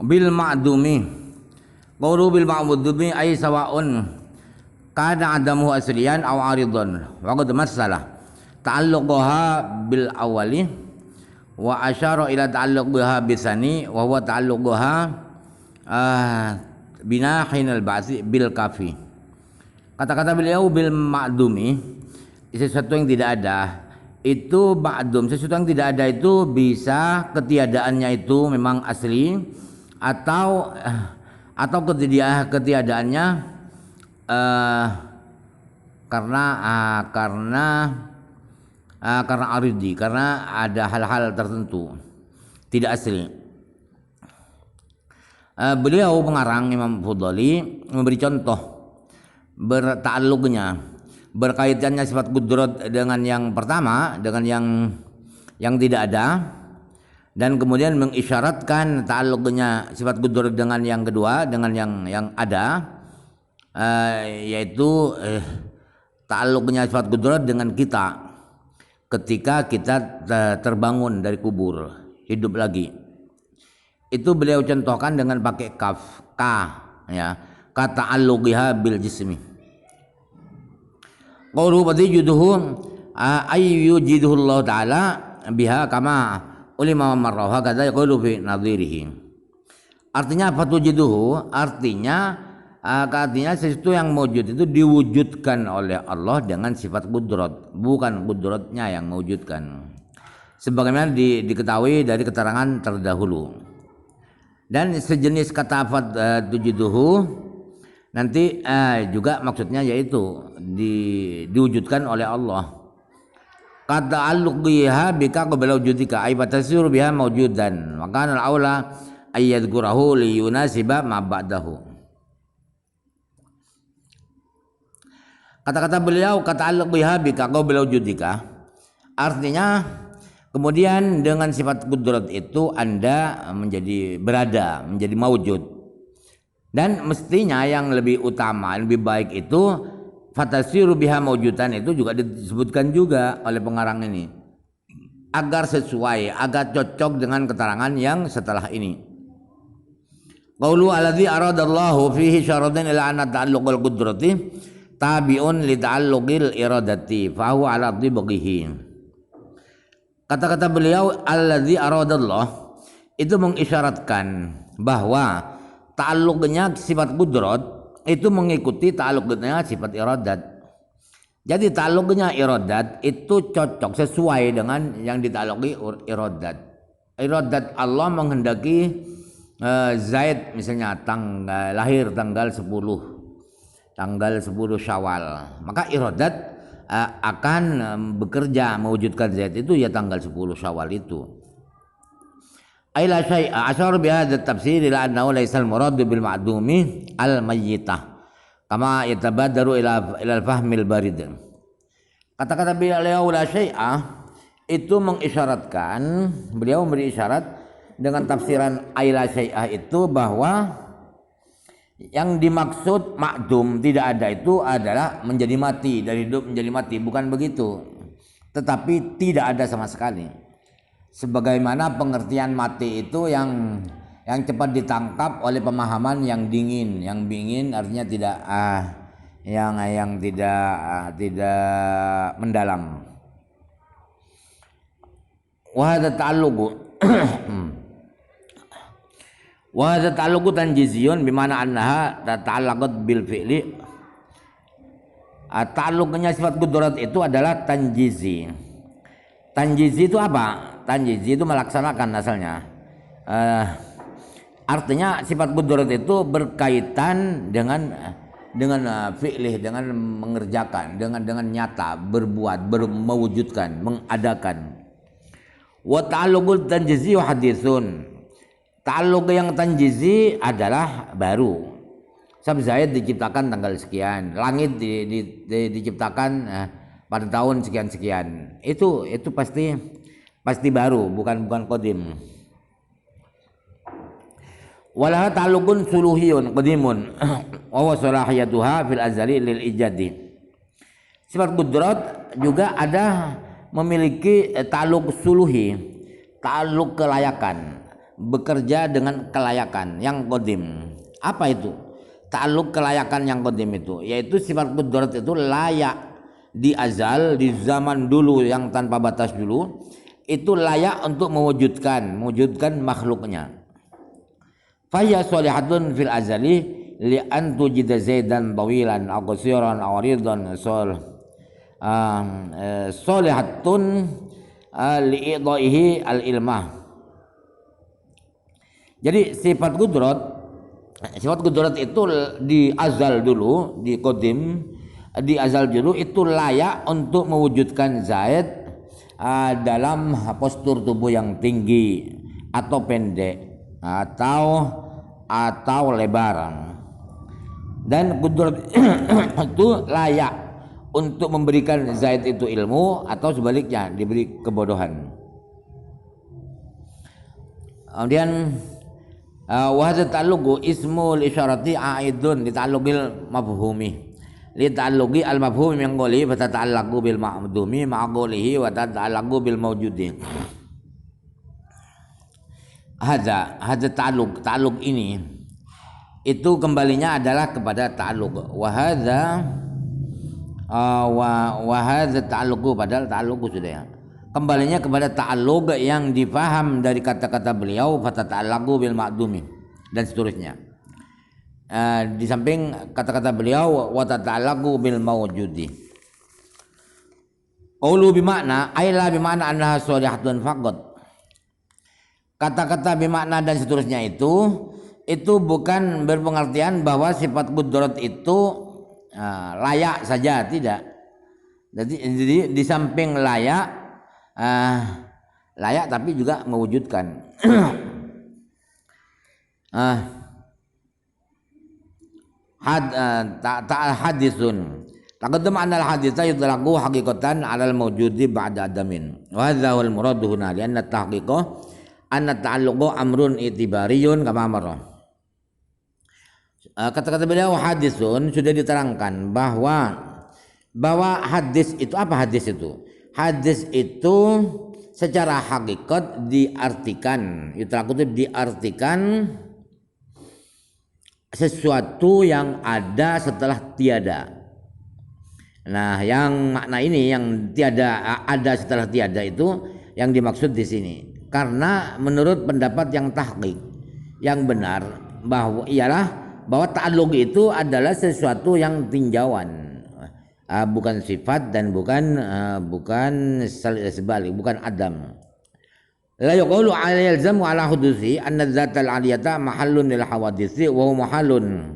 bil ma'dumi. Qawlu bil ma'dumi ay sawa'un kana adamu asliyan aw aridan wa qad masalah ta'alluqaha bil awali wa asyara ila ta'alluqiha bisani wa huwa ta'alluquha binahin al-ba'si bil kafi. Kata-kata beliau bil ma'dumi, sesuatu yang tidak ada itu ma'dum. Sesuatu yang tidak ada itu bisa ketiadaannya itu memang asli atau ketiadaannya karena aridi, karena ada hal-hal tertentu tidak asli. Beliau pengarang Imam Fudhali memberi contoh berta'alluqnya, berkaitannya sifat qudrat dengan yang pertama, dengan yang tidak ada, dan kemudian mengisyaratkan ta'alluqnya sifat qudrat dengan yang kedua, dengan yang ada, yaitu ta'alluqnya sifat qudrat dengan kita ketika kita terbangun dari kubur, hidup lagi. Itu beliau contohkan dengan pakai kaf, ya, kata ta'alluqiha bil jismi. Qawluhu batijuduhu ayyujiduhu Allah ta'ala biha kama ulima marraha kata yaqulu fi nadhirihi. Artinya apa tujiduhu? Artinya sesuatu yang wujud itu diwujudkan oleh Allah dengan sifat qudrat, bukan qudratnya yang mewujudkan, sebagaimana diketahui dari keterangan terdahulu. Dan sejenis kata tujiduhu nanti juga maksudnya yaitu diwujudkan oleh Allah. Kata alluqiha bika qabla wujudika ay fatasiru biha mawjudan wa kana al-aula ay yadhkurahu li yunasiba ma ba'dahu. Kata-kata beliau kata alluqiha bika qabla wujudika artinya kemudian dengan sifat qudrat itu Anda menjadi berada, menjadi mawujud. Dan mestinya yang lebih utama, lebih baik itu fatasiru biha mawjudan, itu juga disebutkan juga oleh pengarang ini agar sesuai, agar cocok dengan keterangan yang setelah ini. Qaulu alladzi aradallahu fihi syaradan ila anna ta'alluqal qudrati tabi'un li ta'alluqil iradati fa huwa ala dhibqihi. Kata-kata beliau alladzi aradallah itu mengisyaratkan bahwa ta'alluqnya sifat qudrat itu mengikuti ta'alluqnya sifat iradat. Jadi ta'alluqnya iradat itu cocok sesuai dengan yang dita'alluqi iradat. Iradat Allah menghendaki Zaid misalnya lahir tanggal 10 Syawal, maka iradat akan bekerja mewujudkan Zaid itu ya tanggal 10 Syawal itu. Aila syai'a asyara bi hadha at-tafsir ila annahu laysa al-murad bil ma'dumi al-mayyitah kama yatabadaru ila al-fahmil barid. Kata-kata beliau la syai'a itu mengisyaratkan, beliau memberi isyarat dengan tafsiran aila syai'a itu bahwa yang dimaksud ma'dum tidak ada itu adalah menjadi mati, dari hidup menjadi mati, bukan begitu, tetapi tidak ada sama sekali. Sebagaimana pengertian mati itu yang cepat ditangkap oleh pemahaman yang dingin. Yang dingin artinya tidak yang tidak mendalam. Wa hadza ta'alluqu tanjiziyun bimana annaha ta'allaqat bil fi'li. Ta'alluqnya sifat qudrat itu adalah tanjizi. Tanjizi itu apa? Tanjizi itu melaksanakan asalnya. Artinya sifat qudrat itu berkaitan dengan fi'lih, dengan mengerjakan, dengan nyata, berbuat, mewujudkan, mengadakan. Wa ta'alluqul tanjizi haditsun. Ta'alluq yang tanjizi adalah baru. Sebab Zaid diciptakan tanggal sekian, langit diciptakan pada tahun sekian-sekian. Itu pasti baru, bukan qadim. Walaha ta'alluqun suluhiyun qadimun wa huwa salahiyatuha fil azali lil ijadi. Sifat qudrat juga ada memiliki ta'alluq suluhi, ta'alluq kelayakan. bekerja dengan kelayakan yang qadim. Apa itu? Ta'alluq kelayakan yang qadim itu, yaitu sifat qudrat itu layak di azal, di zaman dulu yang tanpa batas dulu, itu layak untuk mewujudkan makhluknya. Faya sholihatun fil azali li an tujida zaidan tawilan aw qasiran aw ridan sholihatun li idaihi al ilmah. Jadi sifat kudrat itu di azal dulu, di qadim, di azal dulu itu layak untuk mewujudkan Zaid dalam postur tubuh yang tinggi atau pendek atau lebar, dan kudrat itu layak untuk memberikan Zaid itu ilmu atau sebaliknya diberi kebodohan. Kemudian wa hadza ta'alluqu ismul isyarati aidun li ta'alluqil mafhumi li ta'alluqi al mafhum yang qoli fa ta'allaqu bil ma'dumi ma'a qolihi wa ta'allaqu bil mawjudi. Hadza ta'alluq ini itu kembalinya adalah kepada ta'alluq. Wa hadza ta'alluqu, padahal ta'alluq sudah ya. Kembalinya kepada ta'alluq yang difaham dari kata-kata beliau fatata'allaqu bil ma'dumi dan seterusnya. Di samping kata-kata beliau wa tata'allaqu bil mawjudi. Qaulu bimakna aila bimakna annaha sholihatun faqat. Kata-kata bimakna dan seterusnya itu bukan berpengertian bahwa sifat qudrat itu layak saja, tidak. Jadi di samping layak tapi juga mewujudkan. Hadisun taqaddama anna al-haditsa yutlaqu haqiqatan 'ala al-mawjudi ba'da adamin wa hadza huwa al-murad huna li anna tahqiqa anna ta'alluqu amrun itibariyun kama marra. Kata-kata beliau hadisun sudah diterangkan bahwa hadis itu apa? Hadis itu secara hakikat diartikan sesuatu yang ada setelah tiada. Nah, yang makna ini yang ada setelah tiada itu yang dimaksud di sini. Karena menurut pendapat yang tahqiq yang benar bahwa ta'alluq itu adalah sesuatu yang tinjauan. Bukan sifat dan bukan sebalik, bukan adam. La yaqulu 'ala yalzamu 'ala hudusi anna dzatal 'aliyata mahallun lil hawaditsi wa huwa mahallun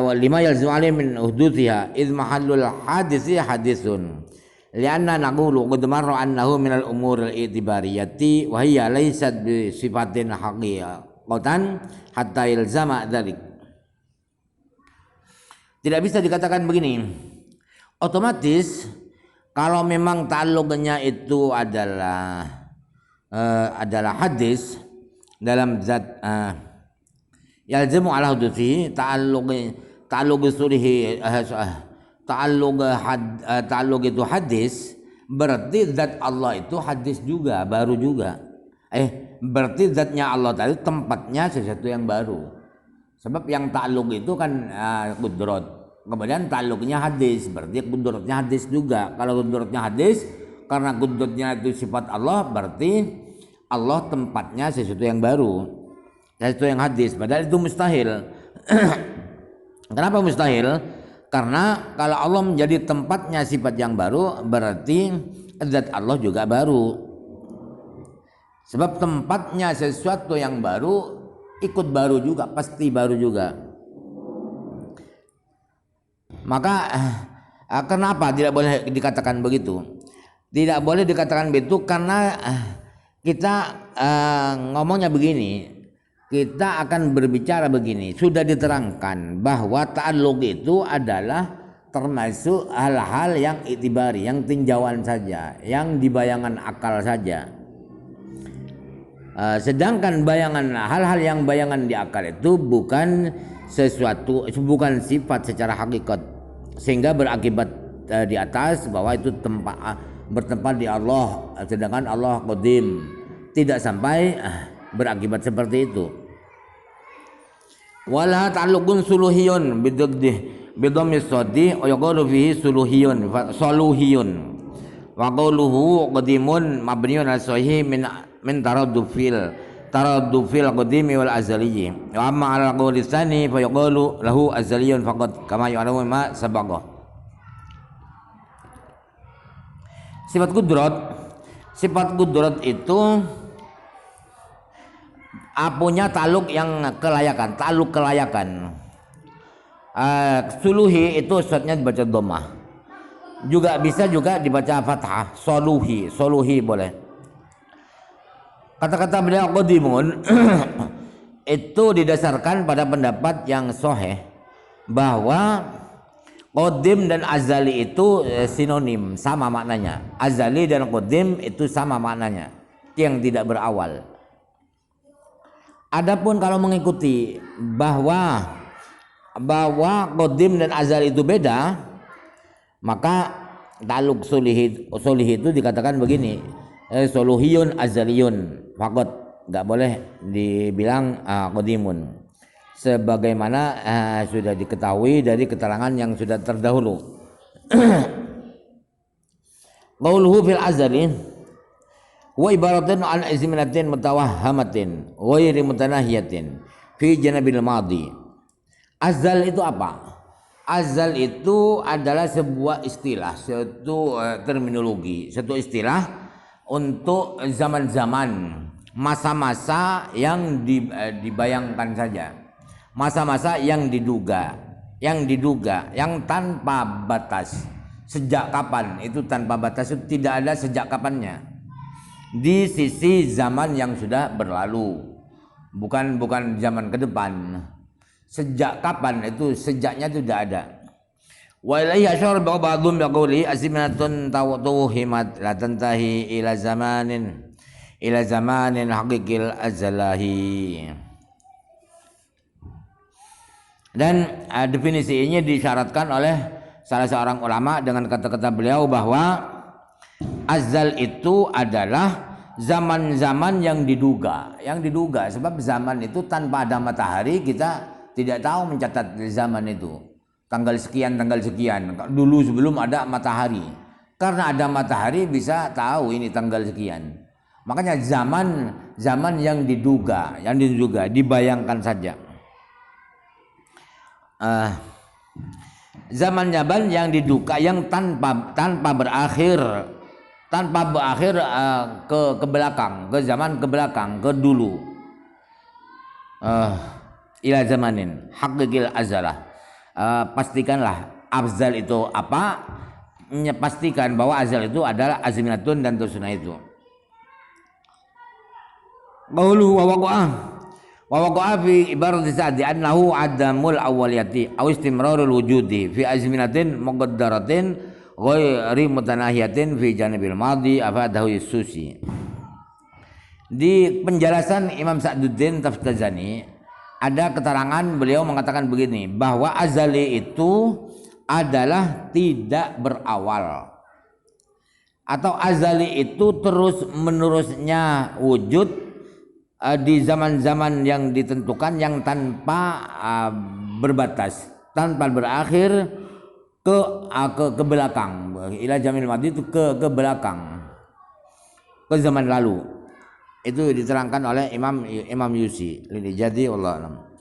wa lima yalzamu 'alaihi min huduthiha id mahallul haditsi hadisun lianna naqulu qad marra annahu min al umur al itibariyati wa hiya laysat bi sifatin haqiqatan hatta yalzama dzalik. Tidak bisa dikatakan begini. Otomatis kalau memang ta'alluqnya itu adalah hadis dalam zat yalzamu ala hudusi ta'alluq surihi ta'alluq itu hadis, berarti zat Allah itu hadis juga, baru juga. Berarti zatnya Allah tadi tempatnya sesuatu yang baru. Sebab yang ta'alluq itu kan qudrat. Kemudian ta'alluqnya hadis, berarti qudratnya hadis juga. Kalau qudratnya hadis, karena qudratnya itu sifat Allah, berarti Allah tempatnya sesuatu yang baru, sesuatu yang hadis. Padahal itu mustahil. Kenapa mustahil? Karena kalau Allah menjadi tempatnya sifat yang baru, berarti zat Allah juga baru. Sebab tempatnya sesuatu yang baru ikut baru juga, pasti baru juga. Maka kenapa tidak boleh dikatakan begitu? Tidak boleh dikatakan begitu karena kita ngomongnya begini. Kita akan berbicara begini. Sudah diterangkan bahwa ta'alluq itu adalah termasuk hal-hal yang itibari, yang tinjauan saja, yang dibayangan akal saja. Sedangkan hal-hal yang bayangan di akal itu bukan bukan sifat secara hakikat, sehingga berakibat di atas bahwa itu bertempat di Allah, sedangkan Allah qadim, tidak sampai berakibat seperti itu. Wala ta'alluqun suluhiyun bidhammi shaddi wa yaqulu fihi suluhiyun wa qawluhu qadimun mabniun ala sahih min taraddufil qadimi wal azaliyyi wa amma ala qawli tsani fa yaqulu lahu azaliyun faqad kama yu'lamu ma sabaqa. Sifat qudrat itu punya taluk kelayakan. Suluhi itu shadnya dibaca dhammah. Juga bisa dibaca fathah, soluhi boleh. Kata-kata beliau qadimun itu didasarkan pada pendapat yang sahih bahwa qadim dan azali itu sinonim, sama maknanya. Azali dan qadim itu sama maknanya, yang tidak berawal. Adapun kalau mengikuti bahwa qadim dan azali itu beda, maka taluk solih itu dikatakan begini, soluhiyun azaliyun faqat, nggak boleh dibilang qadimun, sebagaimana sudah diketahui dari keterangan yang sudah terdahulu. Qauluhu fil azali wa ibaratun an izminatin mutawahhamatin ghairi mutanahiyatin fi janabil madi. Azal itu apa? Azal itu adalah sebuah istilah, suatu terminologi, suatu istilah untuk zaman-zaman, masa-masa yang dibayangkan saja, masa-masa yang diduga, yang tanpa batas. Sejak kapan? Itu tanpa batas, itu tidak ada sejak kapannya. Di sisi zaman yang sudah berlalu, bukan zaman ke depan. Sejak kapan itu, sejaknya itu tidak ada. Wa ilaihi asyara ba'dhum biqawli azminatun tawhimat la tantahi ila zamanin haqiqil azalahi. Dan definisi ini disyaratkan oleh salah seorang ulama dengan kata-kata beliau bahwa azal itu adalah zaman-zaman yang diduga, sebab zaman itu tanpa ada matahari kita tidak tahu mencatat zaman itu tanggal sekian. Dulu sebelum ada matahari, karena ada matahari bisa tahu ini tanggal sekian. Makanya zaman yang diduga, dibayangkan saja. Zaman-zaman yang diduga, yang tanpa berakhir ke belakang, ke zaman ke belakang, ke dulu. Ila zamanin haqiqil azalah. Pastikanlah azal itu apa? Pastikan bahwa azal itu adalah azminatun dan tersunnah itu. Qauluhu wa waqa'a fi ibarat sa'di annahu adamul awwaliyati aw istimrarul wujudi fi azminatin muqaddaratin ghairi mutanahiyatin fi janibil madi afadahu Susi. Di penjelasan Imam Sa'duddin Taftazani ada keterangan beliau mengatakan begini, bahwa azali itu adalah tidak berawal, atau azali itu terus menerusnya wujud di zaman-zaman yang ditentukan, yang tanpa berbatas, tanpa berakhir ke belakang. Ila jamil madi itu ke belakang, ke zaman lalu. Itu diterangkan oleh Imam Yusi. Jadi Allah alam.